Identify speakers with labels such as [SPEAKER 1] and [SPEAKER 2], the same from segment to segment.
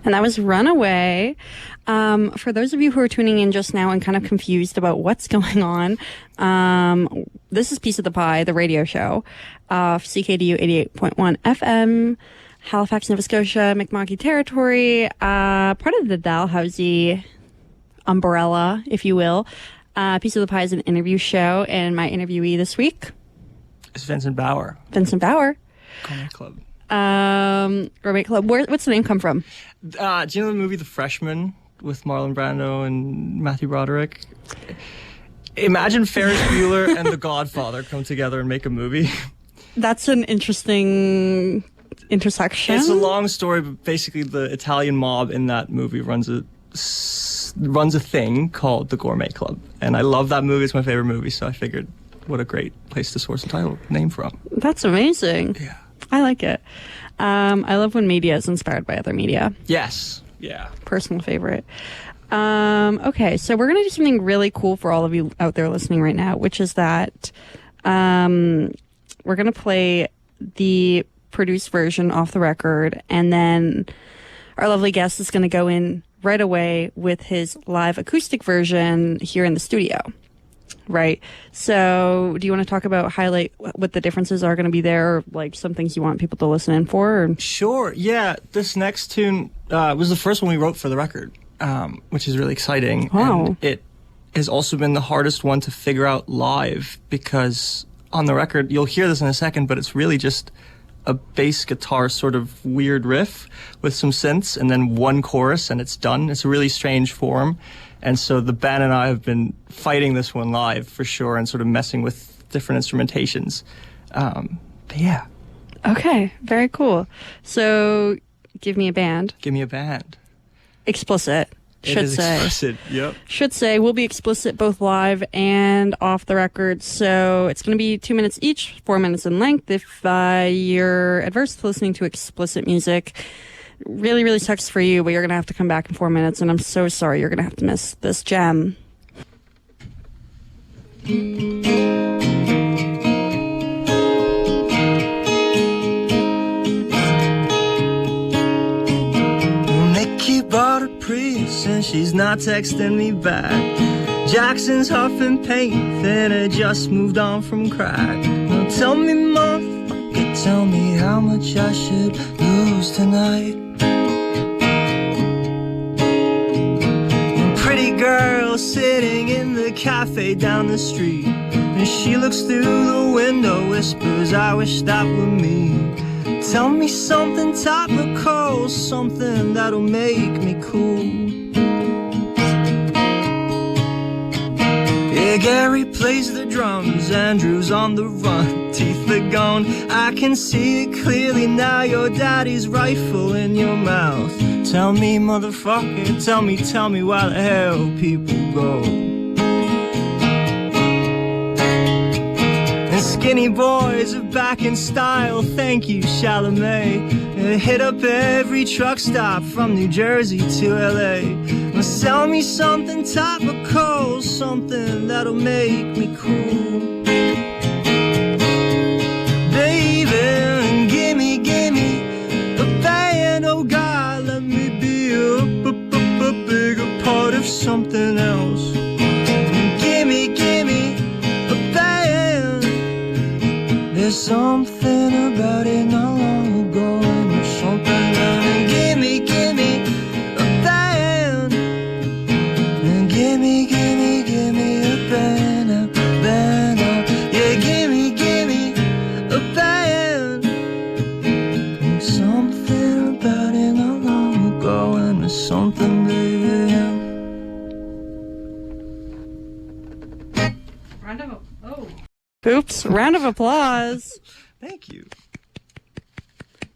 [SPEAKER 1] And that was Runaway. For those of you who are tuning in just now and kind of confused about what's going on, this is Piece of the Pie, the radio show, CKDU 88.1 FM, Halifax, Nova Scotia, McMaughy territory, part of the Dalhousie umbrella, if you will. Piece of the Pie is an interview show, and my interviewee this week
[SPEAKER 2] is Vincent Bauer.
[SPEAKER 1] Vincent Bauer.
[SPEAKER 2] Gourmet Club.
[SPEAKER 1] Gourmet Club. What's the name come from?
[SPEAKER 2] Do you know the movie The Freshman with Marlon Brando and Matthew Broderick? Imagine Ferris Bueller and The Godfather come together and make a movie. That's
[SPEAKER 1] an interesting intersection.
[SPEAKER 2] It's a long story, but basically the Italian mob in that movie runs a thing called the Gourmet Club. And I love that movie. It's my favorite movie, so I figured what a great place to source a title name from.
[SPEAKER 1] That's amazing.
[SPEAKER 2] Yeah.
[SPEAKER 1] I like it. I love when media is inspired by other media.
[SPEAKER 2] Yes. Yeah.
[SPEAKER 1] Personal favorite. Okay, so we're going to do something really cool for all of you out there listening right now, which is that we're going to play the produced version off the record, and then our lovely guest is going to go in right away with his live acoustic version here in the studio. Right. So do you want to talk about, highlight what the differences are going to be there, or like some things you want people to listen in for? Or?
[SPEAKER 2] Sure. Yeah. This next tune was the first one we wrote for the record, which is really exciting.
[SPEAKER 1] Wow.
[SPEAKER 2] And it has also been the hardest one to figure out live, because on the record, you'll hear this in a second, but it's really just a bass guitar sort of weird riff with some synths and then one chorus and it's done. It's a really strange form. And so the band and I have been fighting this one live for sure and sort of messing with different instrumentations. But yeah.
[SPEAKER 1] Okay, very cool. So give me a band.
[SPEAKER 2] Give me a band.
[SPEAKER 1] Explicit. Should say.
[SPEAKER 2] Explicit, yep.
[SPEAKER 1] Should say. We'll be explicit both live and off the record. So it's going to be 2 minutes each, 4 minutes in length. If you're adverse to listening to explicit music, really, really sucks for you, but you're going to have to come back in 4 minutes, and I'm so sorry you're going to have to miss this gem.
[SPEAKER 2] Nikki bought a Prius and she's not texting me back. Jackson's huffing paint, then I just moved on from crack. Now tell me, motherfucker, tell me how much I should lose tonight. Pretty girl sitting in the cafe down the street, and she looks through the window, whispers, I wish that were me. Tell me something topical, something that'll make me cool. Yeah, Gary plays the drums, Andrew's on the run, teeth are gone, I can see it clearly now, your daddy's rifle in your mouth. Tell me, motherfucker, tell me why the hell people go. And skinny boys are back in style, thank you, Chalamet. Hit up every truck stop from New Jersey to LA. Now sell me something topical, something that'll make me cool. Baby, gimme a band, oh God, let me be a bigger part of something else. Gimme a band. There's something about it not long ago, and there's something that gimme a band. And gimme a band, yeah, gimme a band. There's something about it not long ago, and there's something, baby.
[SPEAKER 1] Oops, round of applause.
[SPEAKER 2] Thank you.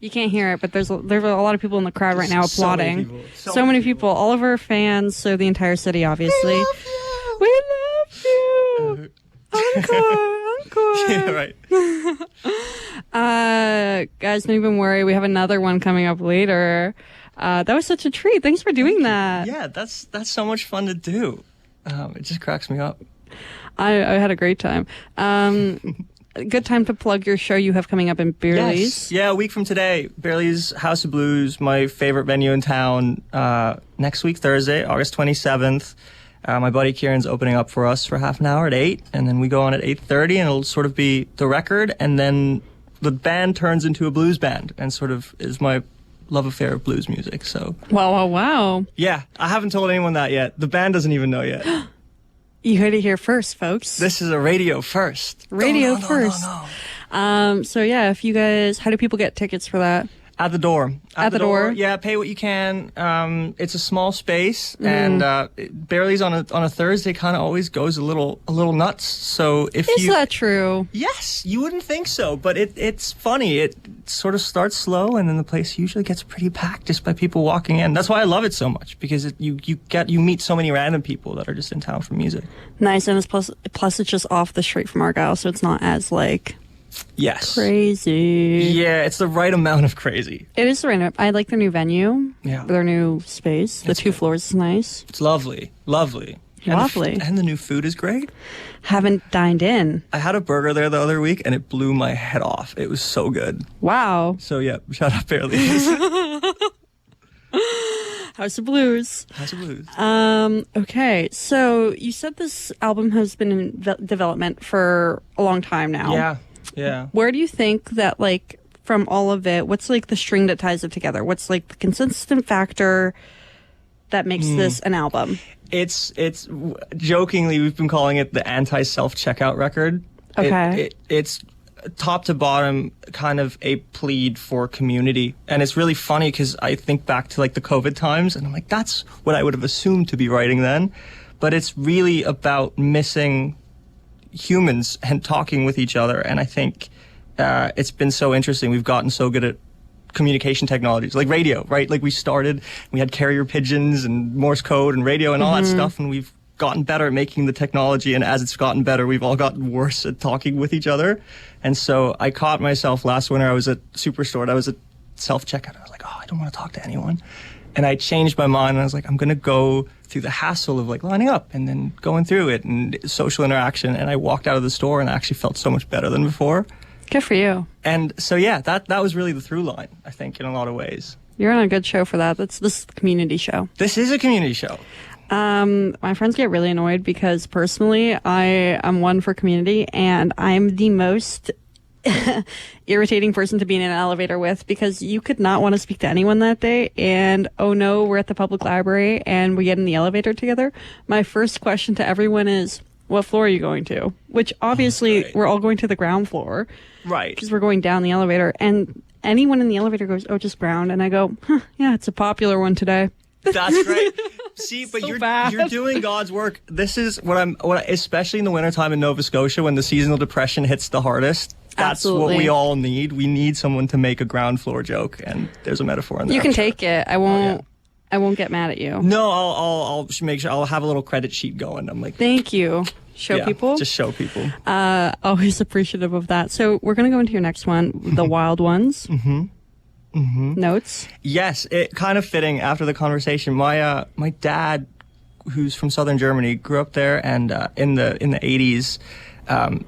[SPEAKER 1] You can't hear it, but there's a lot of people in the crowd right now applauding.
[SPEAKER 2] So
[SPEAKER 1] many people. All of our fans, so the entire city, obviously. We love you. Encore.
[SPEAKER 2] Yeah, right.
[SPEAKER 1] Guys, don't even worry. We have another one coming up later. That was such a treat. Thanks for doing that.
[SPEAKER 2] Yeah, that's so much fun to do. It just cracks me up.
[SPEAKER 1] I had a great time. a good time to plug your show you have coming up in Beerley's.
[SPEAKER 2] Yes. Yeah, a week from today, Beerley's House of Blues, my favorite venue in town. Next week, Thursday, August 27th. My buddy Kieran's opening up for us for half an hour at 8, and then we go on at 8:30, and it'll sort of be the record, and then the band turns into a blues band, and sort of is my love affair of blues music. So
[SPEAKER 1] Wow.
[SPEAKER 2] yeah, I haven't told anyone that yet. The band doesn't even know yet.
[SPEAKER 1] You heard it here first, folks.
[SPEAKER 2] This is a radio first.
[SPEAKER 1] Radio
[SPEAKER 2] No.
[SPEAKER 1] So yeah, if you guys, how do people get tickets for that?
[SPEAKER 2] At the door.
[SPEAKER 1] At the door.
[SPEAKER 2] Yeah, pay what you can. It's a small space, and Beerley's on a Thursday kind of always goes a little nuts. So if
[SPEAKER 1] Is that true?
[SPEAKER 2] Yes, you wouldn't think so, but it's funny. It sort of starts slow, and then the place usually gets pretty packed just by people walking in. That's why I love it so much, because you meet so many random people that are just in town for music.
[SPEAKER 1] Nice, and it's plus it's just off the street from Argyle, so it's not as like
[SPEAKER 2] Yes.
[SPEAKER 1] crazy.
[SPEAKER 2] Yeah, it's the right amount of crazy.
[SPEAKER 1] It is the right. I like their new venue.
[SPEAKER 2] Yeah.
[SPEAKER 1] Their new space. The 2 floors is nice.
[SPEAKER 2] It's lovely.
[SPEAKER 1] Lovely.
[SPEAKER 2] And the new food is great.
[SPEAKER 1] Haven't dined in.
[SPEAKER 2] I had a burger there the other week, and it blew my head off. It was so good.
[SPEAKER 1] Wow.
[SPEAKER 2] So yeah, shout out Beerley's.
[SPEAKER 1] House of Blues.
[SPEAKER 2] House of Blues.
[SPEAKER 1] Okay, so you said this album has been in development for a long time now.
[SPEAKER 2] Yeah.
[SPEAKER 1] Where do you think that, like, from all of it, what's like the string that ties it together? What's like the consistent factor that makes this an album?
[SPEAKER 2] It's jokingly, we've been calling it the anti-self-checkout record.
[SPEAKER 1] Okay.
[SPEAKER 2] It's top to bottom kind of a plead for community. And it's really funny because I think back to like the COVID times, and I'm like, that's what I would have assumed to be writing then. But it's really about missing humans and talking with each other. And I think it's been so interesting. We've gotten so good at communication technologies like radio, right? Like we had carrier pigeons and Morse code and radio and all that stuff, and we've gotten better at making the technology, and as it's gotten better, we've all gotten worse at talking with each other. And so I caught myself last winter. I was at Superstore, and I was at self-checkout. I was like, oh, I don't want to talk to anyone. And I changed my mind, and I was like, I'm going to go through the hassle of like lining up and then going through it and social interaction. And I walked out of the store, and I actually felt so much better than before.
[SPEAKER 1] Good for you.
[SPEAKER 2] And so, yeah, that was really the through line, I think, in a lot of ways.
[SPEAKER 1] You're on a good show for that. This is a community show.
[SPEAKER 2] This is a community show.
[SPEAKER 1] My friends get really annoyed because personally, I am one for community, and I'm the most irritating person to be in an elevator with, because you could not want to speak to anyone that day, and oh no, we're at the public library and we get in the elevator together. My first question to everyone is, what floor are you going to? Which obviously we're all going to the ground floor.
[SPEAKER 2] Right.
[SPEAKER 1] Because we're going down the elevator, and anyone in the elevator goes, oh, just ground. And I go, yeah, it's a popular one today.
[SPEAKER 2] That's great. See, but
[SPEAKER 1] So
[SPEAKER 2] you're
[SPEAKER 1] bad.
[SPEAKER 2] doing God's work. This is especially in the wintertime in Nova Scotia when the seasonal depression hits the hardest. That's
[SPEAKER 1] Absolutely.
[SPEAKER 2] what we all need. We need someone to make a ground floor joke, and there's a metaphor in there.
[SPEAKER 1] You can
[SPEAKER 2] I'm sure.
[SPEAKER 1] take it. I won't. I won't get mad at you.
[SPEAKER 2] No, I'll make sure I'll have a little credit sheet going. I'm like,
[SPEAKER 1] Thank you. Show people.
[SPEAKER 2] Just show people.
[SPEAKER 1] Always appreciative of that. So we're gonna go into your next one, the Wild Ones. Notes.
[SPEAKER 2] Yes, it kind of fitting after the conversation. My dad, who's from southern Germany, grew up there, and in the 80s,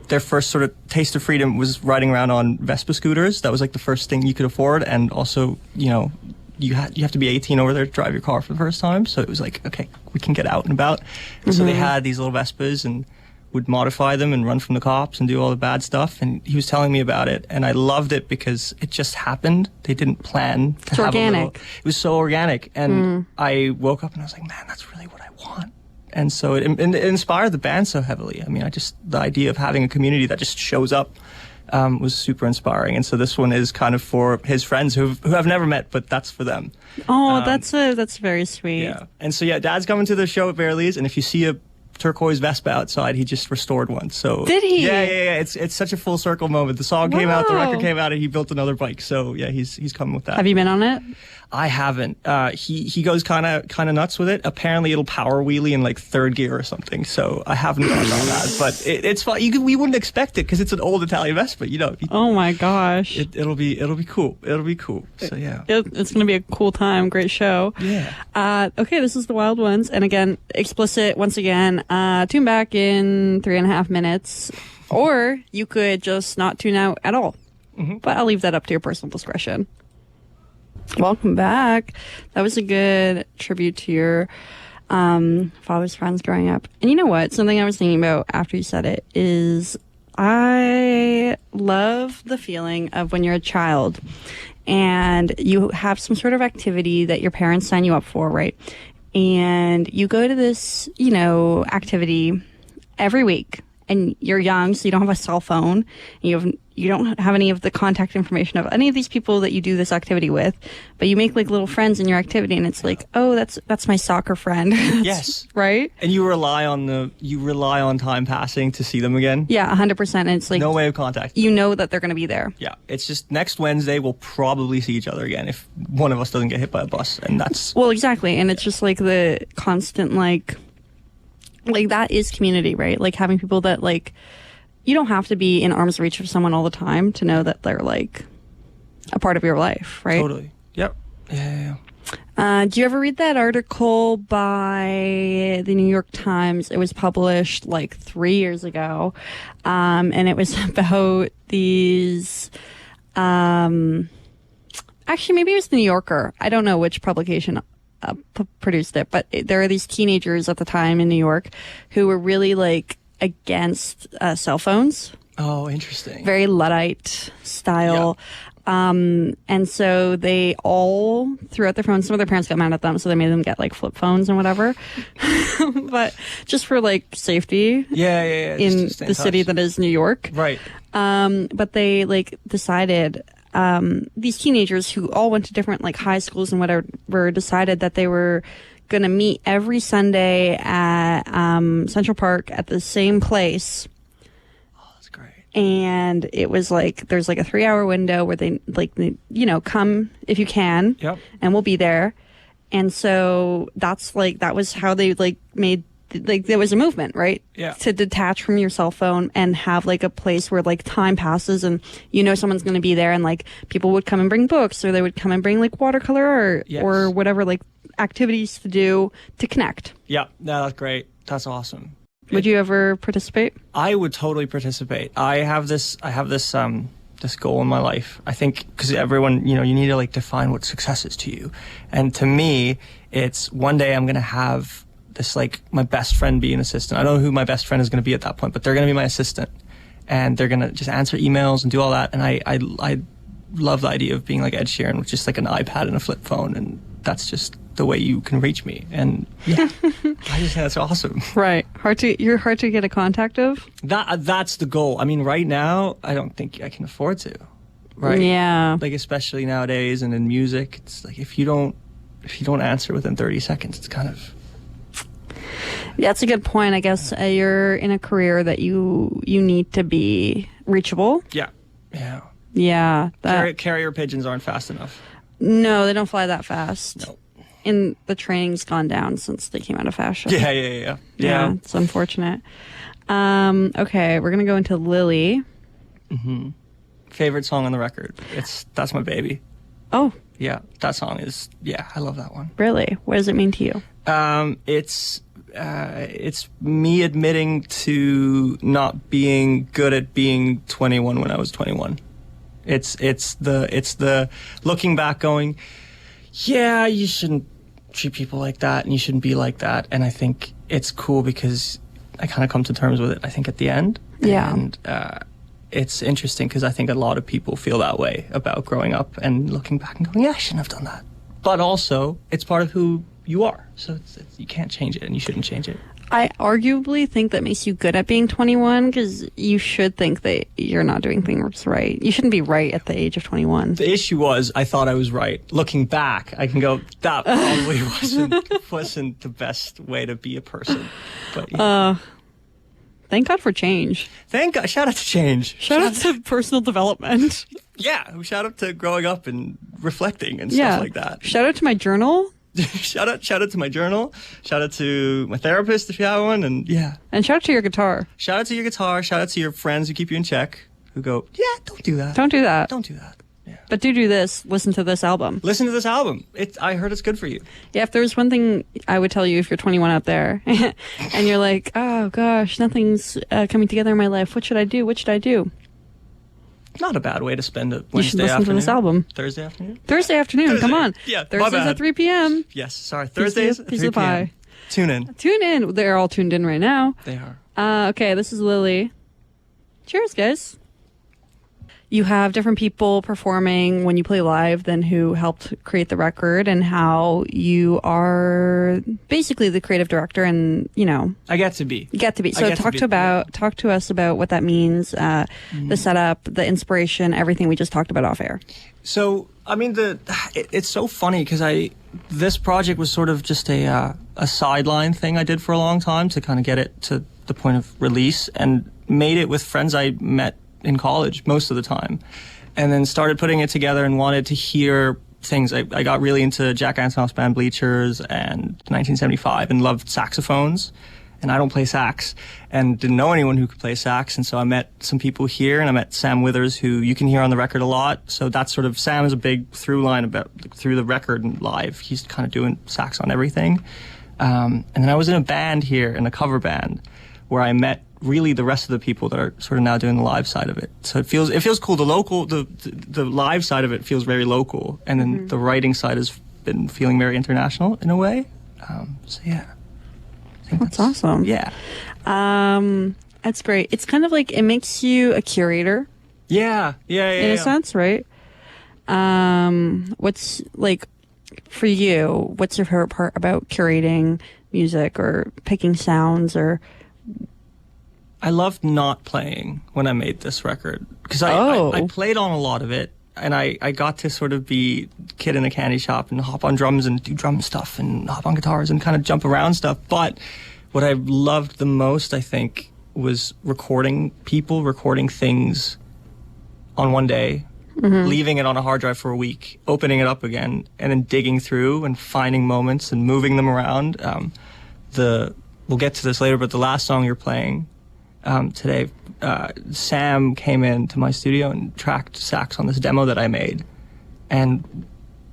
[SPEAKER 2] their first sort of taste of freedom was riding around on Vespa scooters. That was like the first thing you could afford, and also, you have to be 18 over there to drive your car for the first time. So it was like, okay, we can get out and about. And so they had these little Vespas and would modify them and run from the cops and do all the bad stuff. And he was telling me about it, and I loved it because it just happened. They didn't plan to have
[SPEAKER 1] organic.
[SPEAKER 2] It was so organic. And I woke up and I was like, man, that's really what I want. And so it inspired the band so heavily. I mean, the idea of having a community that just shows up was super inspiring. And so this one is kind of for his friends who I've never met, but that's for them.
[SPEAKER 1] Oh, that's very sweet.
[SPEAKER 2] Yeah. And so, Dad's coming to the show at Beerley's, and if you see a turquoise Vespa outside, he just restored one. So
[SPEAKER 1] did he?
[SPEAKER 2] Yeah. It's such a full circle moment. The song came out, the record came out, and he built another bike. So yeah, he's coming with that.
[SPEAKER 1] Have you been on it?
[SPEAKER 2] I haven't. He goes kind of nuts with it. Apparently, it'll power wheelie in like third gear or something. So I haven't gone on that, but it's fun. We wouldn't expect it because it's an old Italian Vespa.
[SPEAKER 1] Oh my gosh.
[SPEAKER 2] It'll be cool. It'll be cool. So yeah.
[SPEAKER 1] It's going to be a cool time. Great show.
[SPEAKER 2] Yeah.
[SPEAKER 1] Okay, this is the Wild Ones. And again, explicit once again. Tune back in 3.5 minutes Or you could just not tune out at all. But I'll leave that up to your personal discretion. Welcome back. That was a good tribute to your father's friends growing up. And you know what? Something I was thinking about after you said it is I love the feeling of when you're a child and you have some sort of activity that your parents sign you up for, right? And you go to this, activity every week. And you're young, so you don't have a cell phone. And you don't have any of the contact information of any of these people that you do this activity with. But you make like little friends in your activity, and it's like, oh, that's my soccer friend.
[SPEAKER 2] Yes.
[SPEAKER 1] Right?
[SPEAKER 2] And you rely on time passing to see them again.
[SPEAKER 1] Yeah, 100%. And it's like
[SPEAKER 2] no way of contact.
[SPEAKER 1] You know that they're going to be there.
[SPEAKER 2] Yeah, it's just next Wednesday we'll probably see each other again if one of us doesn't get hit by a bus, and that's
[SPEAKER 1] well, exactly. And it's just like the constant like that is community, right? Like having people that like you don't have to be in arm's reach of someone all the time to know that they're like a part of your life, right?
[SPEAKER 2] Totally. Yep. Yeah.
[SPEAKER 1] Do you ever read that article by the New York Times? It was published like 3 years ago, and it was about these. Actually, maybe it was the New Yorker. I don't know which publication produced it, but there are these teenagers at the time in New York who were really like against cell phones.
[SPEAKER 2] Oh, interesting.
[SPEAKER 1] Very Luddite style. Yeah. And so they all threw out their phones. Some of their parents got mad at them, so they made them get like flip phones and whatever. But just for like safety.
[SPEAKER 2] Yeah.
[SPEAKER 1] In the city that is New York.
[SPEAKER 2] Right.
[SPEAKER 1] But they like decided these teenagers who all went to different like high schools and whatever decided that they were going to meet every Sunday at Central Park at the same place.
[SPEAKER 2] Oh, that's great.
[SPEAKER 1] And it was like there's like a 3-hour window where they like come if you can.
[SPEAKER 2] Yep.
[SPEAKER 1] And we'll be there. And so that was how they like made like there was a movement, right?
[SPEAKER 2] Yeah. To
[SPEAKER 1] detach from your cell phone and have like a place where like time passes and someone's going to be there, and like people would come and bring books, or they would come and bring like watercolor art. Yes. Or whatever like activities to do to connect.
[SPEAKER 2] Yeah, no, that's great. That's awesome.
[SPEAKER 1] Would you ever participate?
[SPEAKER 2] I would totally participate. I have this this goal in my life. I think because everyone, you need to like define what success is to you. And to me, it's one day I'm going to have this like my best friend be an assistant. I don't know who my best friend is going to be at that point, but they're going to be my assistant, and they're going to just answer emails and do all that. And I love the idea of being like Ed Sheeran with just like an iPad and a flip phone, and that's just the way you can reach me. And yeah, I just think that's awesome.
[SPEAKER 1] Right. You're hard to get a contact of?
[SPEAKER 2] That's the goal. I mean, right now, I don't think I can afford to. Right.
[SPEAKER 1] Yeah.
[SPEAKER 2] Like, especially nowadays and in music, it's like if you don't answer within 30 seconds, it's kind of.
[SPEAKER 1] Yeah, that's a good point. I guess you're in a career that you need to be reachable.
[SPEAKER 2] Yeah. Yeah.
[SPEAKER 1] Yeah.
[SPEAKER 2] Carrier pigeons aren't fast enough.
[SPEAKER 1] No, they don't fly that fast.
[SPEAKER 2] No.
[SPEAKER 1] And the training's gone down since they came out of fashion.
[SPEAKER 2] Yeah.
[SPEAKER 1] It's unfortunate. Okay, we're gonna go into Lily.
[SPEAKER 2] Mm-hmm. Favorite song on the record. That's my baby.
[SPEAKER 1] Oh.
[SPEAKER 2] Yeah, that song is. Yeah, I love that one.
[SPEAKER 1] Really? What does it mean to you?
[SPEAKER 2] It's me admitting to not being good at being 21 when I was 21. It's the looking back going, yeah, you shouldn't treat people like that and you shouldn't be like that. And I think it's cool because I kind of come to terms with it, I think, at the end.
[SPEAKER 1] Yeah.
[SPEAKER 2] And it's interesting because I think a lot of people feel that way about growing up and looking back and going, yeah, I shouldn't have done that. But also, it's part of who you are. So you can't change it and you shouldn't change it.
[SPEAKER 1] I arguably think that makes you good at being 21 because you should think that you're not doing things right. You shouldn't be right at the age of 21.
[SPEAKER 2] The issue was I thought I was right. Looking back, I can go, that probably wasn't the best way to be a person. But yeah.
[SPEAKER 1] Thank God for change.
[SPEAKER 2] Thank God. Shout out to change.
[SPEAKER 1] Shout out to personal development.
[SPEAKER 2] Yeah. Shout out to growing up and reflecting and stuff like that.
[SPEAKER 1] Shout out to my journal.
[SPEAKER 2] shout out to my journal. Shout out to my therapist if you have one, and yeah.
[SPEAKER 1] And shout out to your guitar.
[SPEAKER 2] Shout out to your guitar. Shout out to your friends who keep you in check, who go, yeah, don't do that.
[SPEAKER 1] Don't do that.
[SPEAKER 2] Don't do that.
[SPEAKER 1] But do this. Listen to this album.
[SPEAKER 2] Listen to this album. I heard it's good for you.
[SPEAKER 1] Yeah, if there was one thing I would tell you if you're 21 out there and you're like, oh gosh, nothing's coming together in my life. What should I do? What should I do?
[SPEAKER 2] Not a bad way to spend a Wednesday
[SPEAKER 1] You should listen
[SPEAKER 2] afternoon.
[SPEAKER 1] to this album.
[SPEAKER 2] Thursday afternoon?
[SPEAKER 1] Thursday afternoon, come on.
[SPEAKER 2] Yeah,
[SPEAKER 1] Thursdays at 3 p.m.
[SPEAKER 2] Yes, sorry. Thursdays at 3
[SPEAKER 1] Piece of
[SPEAKER 2] p.m.
[SPEAKER 1] pie.
[SPEAKER 2] Tune in.
[SPEAKER 1] Tune in. They're all tuned in right now.
[SPEAKER 2] They are.
[SPEAKER 1] Okay, this is Lily. Cheers, guys. You have different people performing when you play live than who helped create the record, and how you are basically the creative director, and
[SPEAKER 2] I get to be.
[SPEAKER 1] you get to be. So talk to us about what that means, the setup, the inspiration, everything we just talked about off air.
[SPEAKER 2] So, I mean, it's so funny because this project was sort of just a sideline thing I did for a long time to kind of get it to the point of release, and made it with friends I met in college most of the time, and then started putting it together and wanted to hear things. I got really into Jack Antonoff's band Bleachers and 1975 and loved saxophones, and I don't play sax and didn't know anyone who could play sax, and so I met some people here, and I met Sam Withers, who you can hear on the record a lot. So that's sort of, Sam is a big through line through the record and live. He's kind of doing sax on everything. And then I was in a band here, in a cover band, where I met really the rest of the people that are sort of now doing the live side of it. So it feels cool. The live side of it feels very local, and then the writing side has been feeling very international in a way. So yeah, I think
[SPEAKER 1] That's awesome.
[SPEAKER 2] Yeah,
[SPEAKER 1] That's great. It's kind of like it makes you a curator.
[SPEAKER 2] Yeah.
[SPEAKER 1] In a sense, right? What's like for you? What's your favorite part about curating music or picking sounds or?
[SPEAKER 2] I loved not playing when I made this record, because I played on a lot of it, and I got to sort of be kid in a candy shop and hop on drums and do drum stuff and hop on guitars and kind of jump around stuff. But what I loved the most, I think, was recording things on one day, leaving it on a hard drive for a week, opening it up again, and then digging through and finding moments and moving them around. We'll get to this later, but the last song you're playing today, Sam came into my studio and tracked sax on this demo that I made, and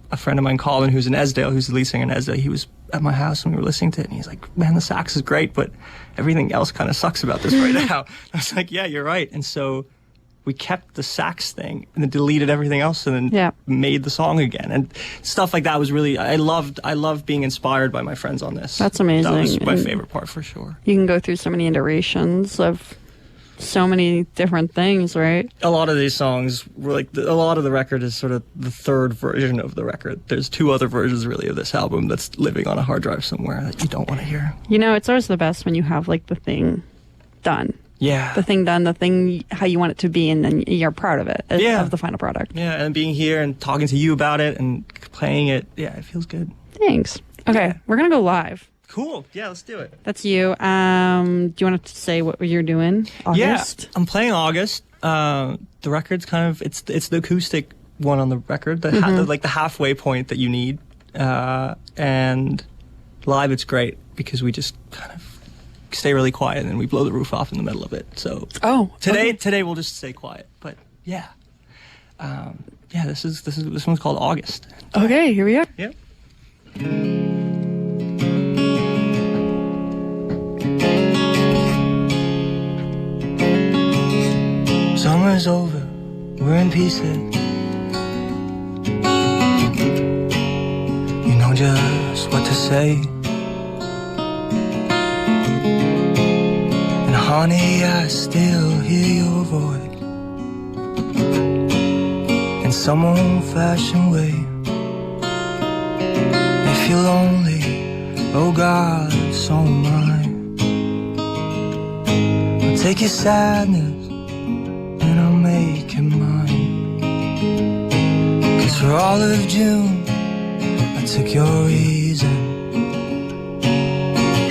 [SPEAKER 2] a friend of mine, Colin, who's in Esdale, who's the lead singer in Esdale, he was at my house and we were listening to it, and he's like, man, the sax is great, but everything else kind of sucks about this right now. I was like, yeah, you're right. And so we kept the sax thing and then deleted everything else and then made the song again, and stuff like that was really, I loved being inspired by my friends on this.
[SPEAKER 1] That's amazing.
[SPEAKER 2] That was my favorite part for sure.
[SPEAKER 1] You can go through so many iterations of so many different things, right?
[SPEAKER 2] A lot of these songs were like, a lot of the record is sort of the third version of the record. There's two other versions really of this album that's living on a hard drive somewhere that you don't want to hear.
[SPEAKER 1] It's always the best when you have like the thing done.
[SPEAKER 2] Yeah.
[SPEAKER 1] The thing done, the thing how you want it to be, and then you're proud of it, of the final product.
[SPEAKER 2] Yeah, and being here and talking to you about it and playing it, it feels good.
[SPEAKER 1] Thanks. Okay, we're going to go live.
[SPEAKER 2] Cool. Yeah, let's do it.
[SPEAKER 1] That's you. Do you want to say what you're doing? August?
[SPEAKER 2] Yeah, I'm playing August. The record's kind of, it's the acoustic one on the record, the halfway point that you need. And live it's great because we just kind of stay really quiet and then we blow the roof off in the middle of it. So today we'll just stay quiet. But this one's called August.
[SPEAKER 1] Okay, here we are.
[SPEAKER 2] Yep. Summer's over, we're in pieces. You know just what to say. And honey, I still hear your voice in some old-fashioned way. If you're lonely, oh God, so am I. I'll take your sadness and I'll make it mine. 'Cause for all of June I took your reason.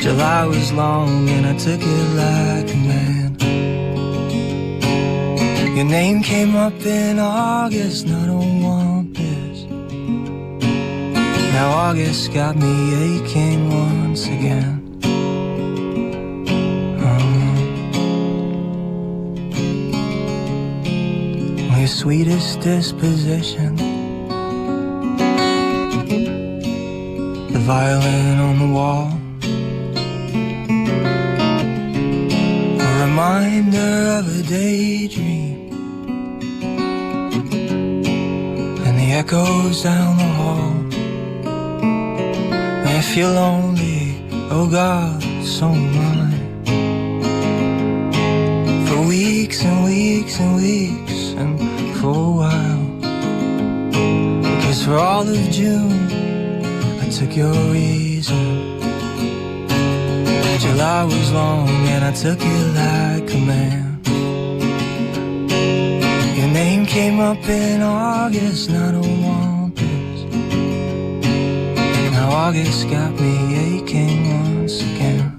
[SPEAKER 2] July was long and I took it like a man. Your name came up in August and I don't want this. Now August got me aching once again. sweetest disposition. The violin on the wall, a reminder of a daydream, and the echoes down the hall. When I feel lonely, oh God, so am I. For weeks and weeks and weeks and for a while. Because for all of June I took your reason. July was long and I took it like a man. Your name came up in August and I don't want this. Now August got me aching once again.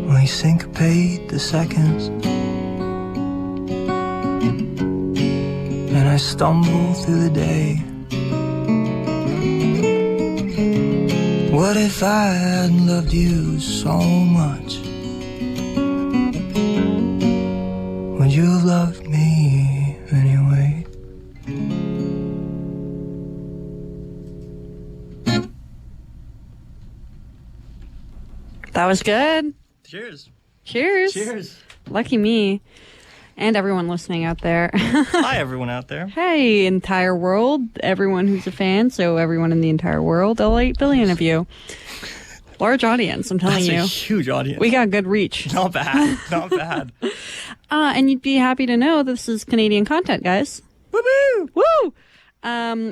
[SPEAKER 2] We syncopate the seconds, and I stumble through the day. What if I hadn't loved you so much? Would you have loved me anyway?
[SPEAKER 1] That was good.
[SPEAKER 2] Cheers.
[SPEAKER 1] Cheers.
[SPEAKER 2] Cheers.
[SPEAKER 1] Lucky me. And everyone listening out there.
[SPEAKER 2] Hi, everyone out there.
[SPEAKER 1] Hey, entire world. Everyone who's a fan. So everyone in the entire world. All 8 billion of you. Large audience, I'm telling
[SPEAKER 2] That's
[SPEAKER 1] you.
[SPEAKER 2] a huge audience.
[SPEAKER 1] We got good reach.
[SPEAKER 2] Not bad. Not bad.
[SPEAKER 1] And you'd be happy to know this is Canadian content, guys.
[SPEAKER 2] Woo-hoo!
[SPEAKER 1] Woo!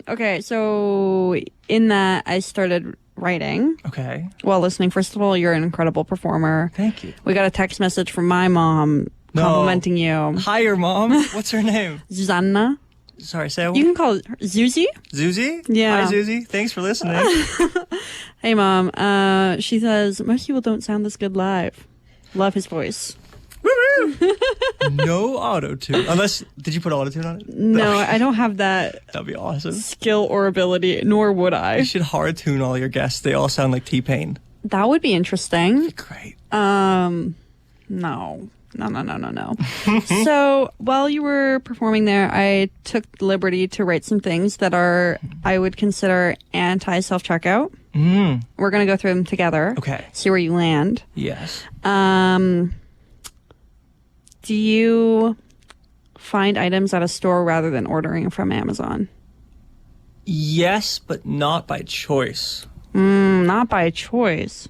[SPEAKER 1] Okay, so in that I started writing
[SPEAKER 2] Okay.
[SPEAKER 1] while listening. First of all, you're an incredible performer.
[SPEAKER 2] Thank you.
[SPEAKER 1] We got a text message from my mom complimenting you.
[SPEAKER 2] Hi, your mom. What's her name?
[SPEAKER 1] Susanna.
[SPEAKER 2] Sorry, say
[SPEAKER 1] You can call her Zuzi.
[SPEAKER 2] Zuzi?
[SPEAKER 1] Yeah.
[SPEAKER 2] Hi, Zuzi. Thanks for listening.
[SPEAKER 1] Hey, Mom. She says, most people don't sound this good live. Love his voice.
[SPEAKER 2] Woo-hoo! No auto-tune. Unless, did you put auto-tune on it?
[SPEAKER 1] No, I don't have that
[SPEAKER 2] That'd be awesome.
[SPEAKER 1] skill or ability, nor would
[SPEAKER 2] You
[SPEAKER 1] I.
[SPEAKER 2] should hard tune all your guests. They all sound like T-Pain.
[SPEAKER 1] That would be interesting.
[SPEAKER 2] Great.
[SPEAKER 1] No. So while you were performing there, I took the liberty to write some things that are, I would consider anti-self-checkout. We're going to go through them together.
[SPEAKER 2] Okay.
[SPEAKER 1] See where you land.
[SPEAKER 2] Yes.
[SPEAKER 1] Do you find items at a store rather than ordering from Amazon?
[SPEAKER 2] Yes, but not by choice.
[SPEAKER 1] Not by choice.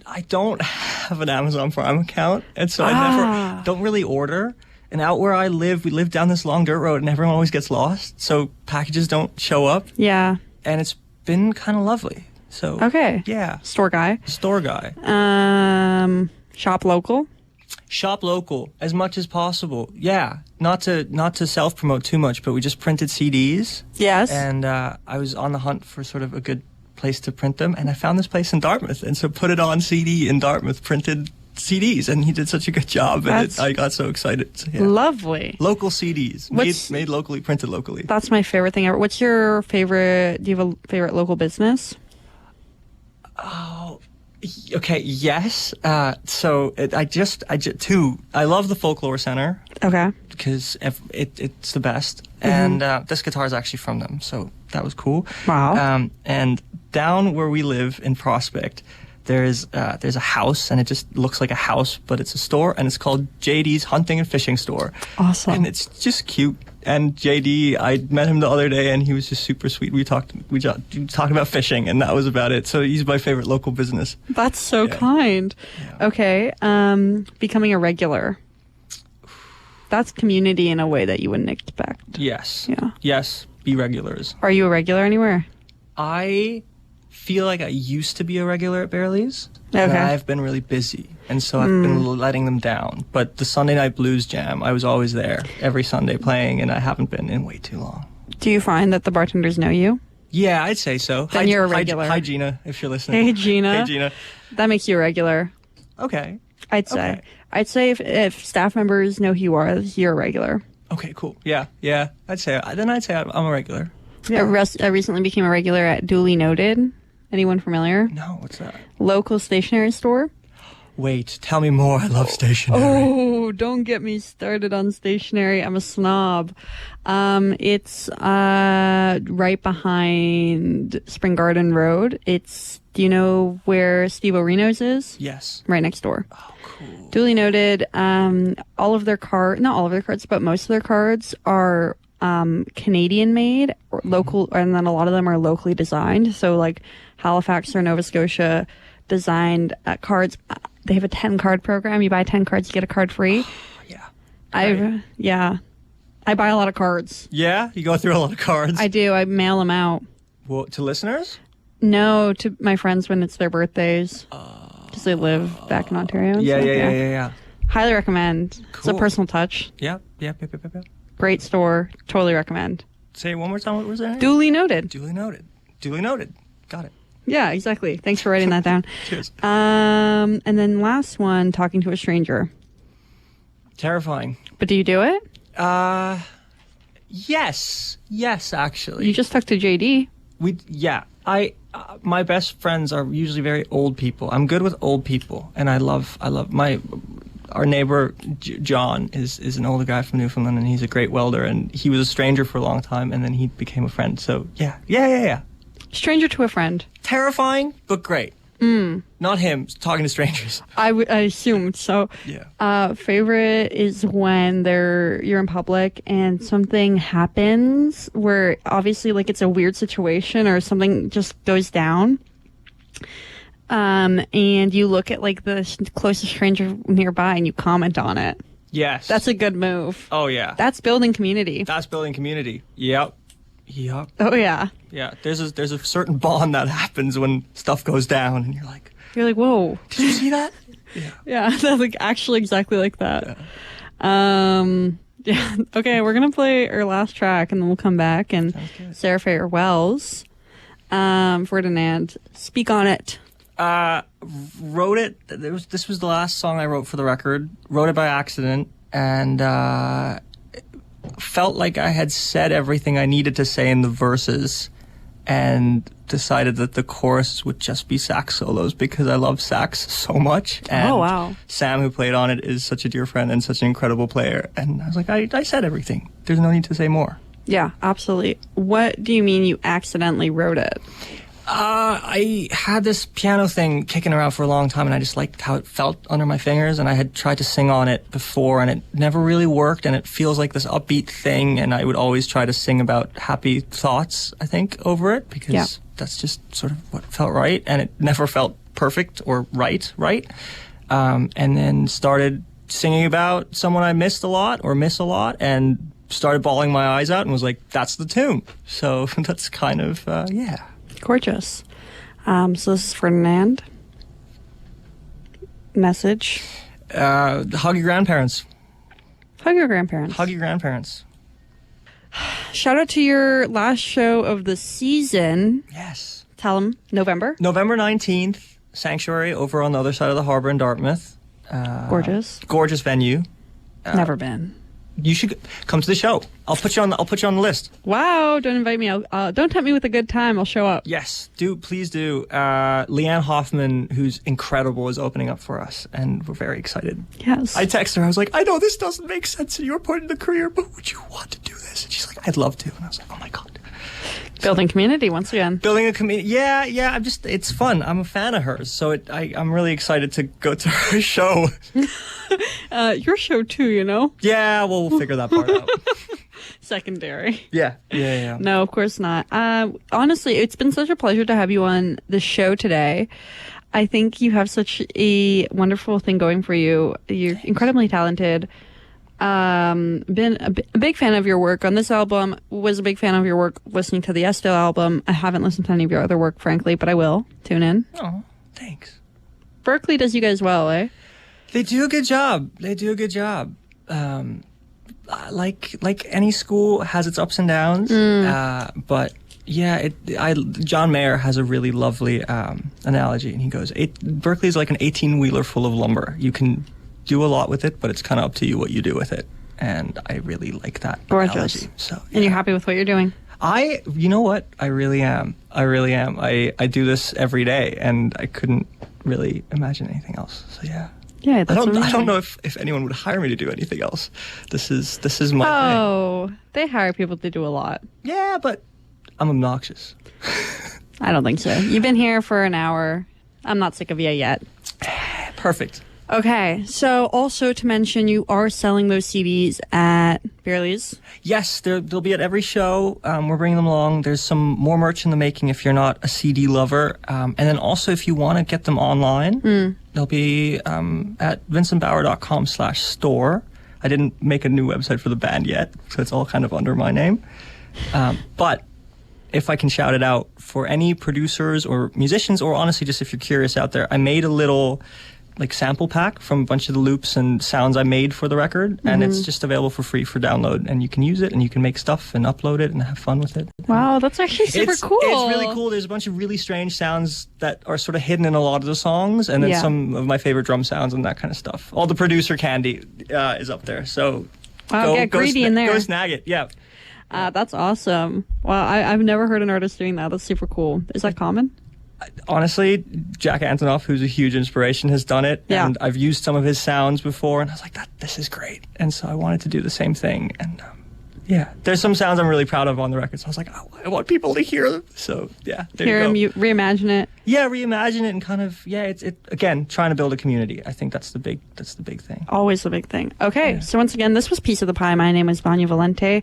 [SPEAKER 2] I don't have an Amazon Prime account, and so I never don't really order. And out where I live, we live down this long dirt road, and everyone always gets lost, so packages don't show up.
[SPEAKER 1] Yeah.
[SPEAKER 2] And it's been kind of lovely. So
[SPEAKER 1] Okay.
[SPEAKER 2] yeah,
[SPEAKER 1] Store guy.
[SPEAKER 2] store guy.
[SPEAKER 1] Shop local.
[SPEAKER 2] Shop local as much as possible. Yeah, not to self promote too much, but we just printed CDs,
[SPEAKER 1] Yes.
[SPEAKER 2] and I was on the hunt for sort of a good place to print them, and I found this place in Dartmouth, and so put it on CD in Dartmouth, printed CDs, and he did such a good job, and I got so excited. So, yeah.
[SPEAKER 1] Lovely.
[SPEAKER 2] Local CDs, made locally, printed locally.
[SPEAKER 1] That's my favorite thing ever. What's your favorite? Do you have a favorite local business?
[SPEAKER 2] Okay, yes. I love the Folklore Center
[SPEAKER 1] Okay.
[SPEAKER 2] because it's the best, and this guitar is actually from them, so that was cool.
[SPEAKER 1] Wow.
[SPEAKER 2] And down where we live in Prospect, there's a house, and it just looks like a house, but it's a store, and it's called JD's Hunting and Fishing Store.
[SPEAKER 1] Awesome.
[SPEAKER 2] And it's just cute. And JD, I met him the other day, and he was just super sweet. We talked about fishing, and that was about it. So he's my favorite local business.
[SPEAKER 1] That's so kind.
[SPEAKER 2] Yeah.
[SPEAKER 1] Okay. Becoming a regular. That's community in a way that you wouldn't expect.
[SPEAKER 2] Yes.
[SPEAKER 1] Yeah.
[SPEAKER 2] Yes. Be regulars.
[SPEAKER 1] Are you a regular anywhere?
[SPEAKER 2] I feel like I used to be a regular at Bearley's.
[SPEAKER 1] Okay.
[SPEAKER 2] And I've been really busy, and so I've been letting them down. But the Sunday Night Blues Jam, I was always there every Sunday playing, and I haven't been in way too long.
[SPEAKER 1] Do you find that the bartenders know you?
[SPEAKER 2] Yeah, I'd say so.
[SPEAKER 1] Then you're a regular.
[SPEAKER 2] Hi, Gina, if you're listening.
[SPEAKER 1] Hey, Gina.
[SPEAKER 2] Hey, Gina.
[SPEAKER 1] That makes you a regular.
[SPEAKER 2] Okay.
[SPEAKER 1] I'd say.
[SPEAKER 2] Okay.
[SPEAKER 1] I'd say if staff members know who you are, you're a regular.
[SPEAKER 2] Okay, cool. Yeah. I'd say I'm a regular.
[SPEAKER 1] I recently became a regular at Duly Noted. Anyone familiar?
[SPEAKER 2] No, what's that?
[SPEAKER 1] Local stationery store.
[SPEAKER 2] Wait, tell me more. I love stationery.
[SPEAKER 1] Oh, don't get me started on stationery. I'm a snob. It's right behind Spring Garden Road. Do you know where Steve O'Reno's is?
[SPEAKER 2] Yes.
[SPEAKER 1] Right next door.
[SPEAKER 2] Oh, cool.
[SPEAKER 1] Duly Noted. All of their not all of their cards, but most of their cards are Canadian made or local, and then a lot of them are locally designed. So like Halifax or Nova Scotia designed cards. They have a 10 card program. You buy 10 cards, you get a card free.
[SPEAKER 2] Yeah.
[SPEAKER 1] I buy a lot of cards.
[SPEAKER 2] Yeah? You go through a lot of cards?
[SPEAKER 1] I do. I mail them out.
[SPEAKER 2] Well, to listeners?
[SPEAKER 1] No, to my friends when it's their birthdays. Because they live back in Ontario.
[SPEAKER 2] Yeah.
[SPEAKER 1] Highly recommend.
[SPEAKER 2] Cool.
[SPEAKER 1] It's a personal touch.
[SPEAKER 2] Yep.
[SPEAKER 1] Great store. Totally recommend.
[SPEAKER 2] Say it one more time. What was that?
[SPEAKER 1] Duly Noted.
[SPEAKER 2] Duly noted. Got it.
[SPEAKER 1] Yeah, exactly. Thanks for writing that down.
[SPEAKER 2] Cheers.
[SPEAKER 1] And then last one, talking to a stranger.
[SPEAKER 2] Terrifying.
[SPEAKER 1] But do you do it?
[SPEAKER 2] Yes, actually.
[SPEAKER 1] You just talked to JD.
[SPEAKER 2] My best friends are usually very old people. I'm good with old people, and I love our neighbor John is an older guy from Newfoundland, and he's a great welder, and he was a stranger for a long time, and then he became a friend. So yeah.
[SPEAKER 1] Stranger to a friend.
[SPEAKER 2] Terrifying, but great. Not him talking to strangers.
[SPEAKER 1] I assumed so.
[SPEAKER 2] Yeah.
[SPEAKER 1] Favorite is when you're in public and something happens where obviously like it's a weird situation or something just goes down. And you look at like the closest stranger nearby and you comment on it.
[SPEAKER 2] Yes.
[SPEAKER 1] That's a good move.
[SPEAKER 2] Oh yeah.
[SPEAKER 1] That's building community.
[SPEAKER 2] Yep.
[SPEAKER 1] Oh yeah.
[SPEAKER 2] Yeah. There's a certain bond that happens when stuff goes down, and you're like,
[SPEAKER 1] whoa.
[SPEAKER 2] did you see that?
[SPEAKER 1] Yeah. That's like actually exactly like that. Yeah. Okay, we're gonna play our last track and then we'll come back and Sarah Fayer Wells, Ferdinand, speak on it.
[SPEAKER 2] Wrote it. This was the last song I wrote for the record. Wrote it by accident, and felt like I had said everything I needed to say in the verses, and decided that the chorus would just be sax solos because I love sax so much. And
[SPEAKER 1] oh wow!
[SPEAKER 2] Sam, who played on it, is such a dear friend and such an incredible player. And I was like, I said everything. There's no need to say more.
[SPEAKER 1] Yeah, absolutely. What do you mean you accidentally wrote it?
[SPEAKER 2] I had this piano thing kicking around for a long time, and I just liked how it felt under my fingers, and I had tried to sing on it before, and it never really worked, and it feels like this upbeat thing, and I would always try to sing about happy thoughts, I think, over it, because that's just sort of what felt right, and it never felt perfect or right. And then started singing about someone I missed a lot, or miss a lot, and started bawling my eyes out, and was like, that's the tune. So that's kind of, yeah.
[SPEAKER 1] Gorgeous. So this is Ferdinand. Message.
[SPEAKER 2] Hug your grandparents.
[SPEAKER 1] Hug your grandparents.
[SPEAKER 2] Hug your grandparents.
[SPEAKER 1] Shout out to your last show of the season.
[SPEAKER 2] Yes.
[SPEAKER 1] Tell them. November
[SPEAKER 2] 19th, Sanctuary over on the other side of the harbor in Dartmouth.
[SPEAKER 1] Gorgeous.
[SPEAKER 2] Gorgeous venue.
[SPEAKER 1] Never been.
[SPEAKER 2] You should come to the show. I'll put you on the list.
[SPEAKER 1] Wow! Don't invite me. Don't tempt me with a good time. I'll show up.
[SPEAKER 2] Yes, please do. Leanne Hoffman, who's incredible, is opening up for us, and we're very excited.
[SPEAKER 1] Yes.
[SPEAKER 2] I texted her. I was like, I know this doesn't make sense in your point in the career, but would you want to do this? And she's like, I'd love to. And I was like, oh my god.
[SPEAKER 1] Building community once again.
[SPEAKER 2] Building a community. Yeah. It's fun. I'm a fan of hers, so I'm really excited to go to her show.
[SPEAKER 1] Your show too, you know?
[SPEAKER 2] Yeah, we'll figure that part out.
[SPEAKER 1] Secondary.
[SPEAKER 2] Yeah.
[SPEAKER 1] No, of course not. Honestly, it's been such a pleasure to have you on the show today. I think you have such a wonderful thing going for you. You're incredibly talented. Been a big fan of your work on this album. Was a big fan of your work listening to the Estelle album. I haven't listened to any of your other work, frankly, but I will tune in.
[SPEAKER 2] Oh, thanks.
[SPEAKER 1] Berkeley does you guys well, eh?
[SPEAKER 2] They do a good job. Like any school has its ups and downs, but yeah, John Mayer has a really lovely analogy, and he goes, Berkeley is like an 18-wheeler full of lumber. You can do a lot with it, but it's kind of up to you what you do with it, and I really like that analogy. So, yeah.
[SPEAKER 1] And you're happy with what you're doing?
[SPEAKER 2] You know what? I really am. I do this every day, and I couldn't really imagine anything else. So yeah.
[SPEAKER 1] Yeah, that's
[SPEAKER 2] I don't know if anyone would hire me to do anything else. This is my thing.
[SPEAKER 1] Oh, they hire people to do a lot.
[SPEAKER 2] Yeah, but I'm obnoxious.
[SPEAKER 1] I don't think so. You've been here for an hour. I'm not sick of you yet.
[SPEAKER 2] Perfect.
[SPEAKER 1] Okay, so also to mention, you are selling those CDs at Beerley's.
[SPEAKER 2] Yes, they'll be at every show. We're bringing them along. There's some more merch in the making if you're not a CD lover. And then also if you want to get them online, they'll be at vincentbauer.com/store. I didn't make a new website for the band yet, so it's all kind of under my name. But if I can shout it out, for any producers or musicians, or honestly just if you're curious out there, I made a little sample pack from a bunch of the loops and sounds I made for the record, and it's just available for free for download, and you can use it and you can make stuff and upload it and have fun with it.
[SPEAKER 1] Wow, that's actually super cool.
[SPEAKER 2] It's really cool. There's a bunch of really strange sounds that are sort of hidden in a lot of the songs, and then some of my favorite drum sounds and that kind of stuff. All the producer candy is up there, so
[SPEAKER 1] get greedy in there.
[SPEAKER 2] Go snag it, yeah.
[SPEAKER 1] That's awesome. Wow, I've never heard an artist doing that. That's super cool. Is that common?
[SPEAKER 2] Honestly, Jack Antonoff, who's a huge inspiration, has done it, and I've used some of his sounds before, and I was like, this is great, and so I wanted to do the same thing, and there's some sounds I'm really proud of on the record, so I was like, I want people to hear them, so there you go.
[SPEAKER 1] Reimagine it.
[SPEAKER 2] Yeah, reimagine it, and kind of, it's again, trying to build a community. I think that's the big thing.
[SPEAKER 1] Always the big thing. Okay, so once again, this was Piece of the Pie. My name is Vania Valente,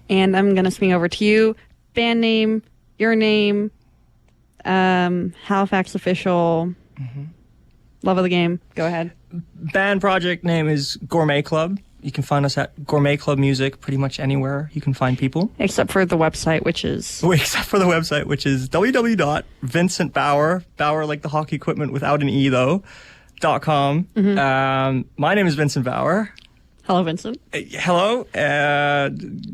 [SPEAKER 1] and I'm going to swing over to you. Band name, your name, Halifax official, love of the game. Go ahead.
[SPEAKER 2] Band project name is Gourmet Club. You can find us at Gourmet Club Music pretty much anywhere you can find people. Except for the website, which is www.vincentbauer, Bauer like the hockey equipment without an E though, .com. My name is Vincent Bauer. Hello, Vincent. Hello.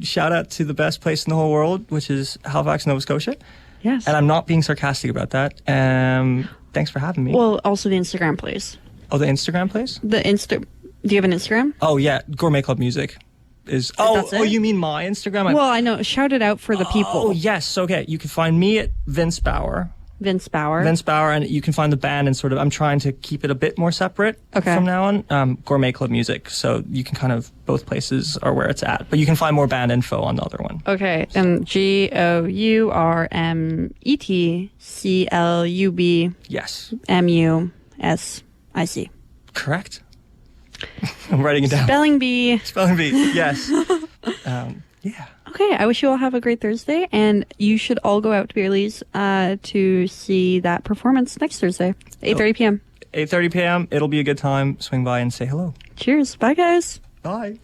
[SPEAKER 2] Shout out to the best place in the whole world, which is Halifax, Nova Scotia. Yes. And I'm not being sarcastic about that. Thanks for having me. Well, also the Instagram, please. Oh, the Instagram, please? Do you have an Instagram? Oh, yeah. Gourmet Club Music is... Oh, you mean my Instagram? Well, I know. Shout it out for the people. Oh, yes. Okay. You can find me at Vince Bauer. Vince Bauer. Vince Bauer, and you can find the band and sort of... I'm trying to keep it a bit more separate from now on. Gourmet Club Music. So you can kind of... Both places are where it's at. But you can find more band info on the other one. Okay. And GOURMETCLUB. Yes. MUSIC. Correct. I'm writing it down. Spelling bee. Spelling bee, yes. Yeah. Okay, I wish you all have a great Thursday, and you should all go out to Beerley's to see that performance next Thursday, 8:30 p.m. 8:30 p.m. It'll be a good time. Swing by and say hello. Cheers. Bye, guys. Bye.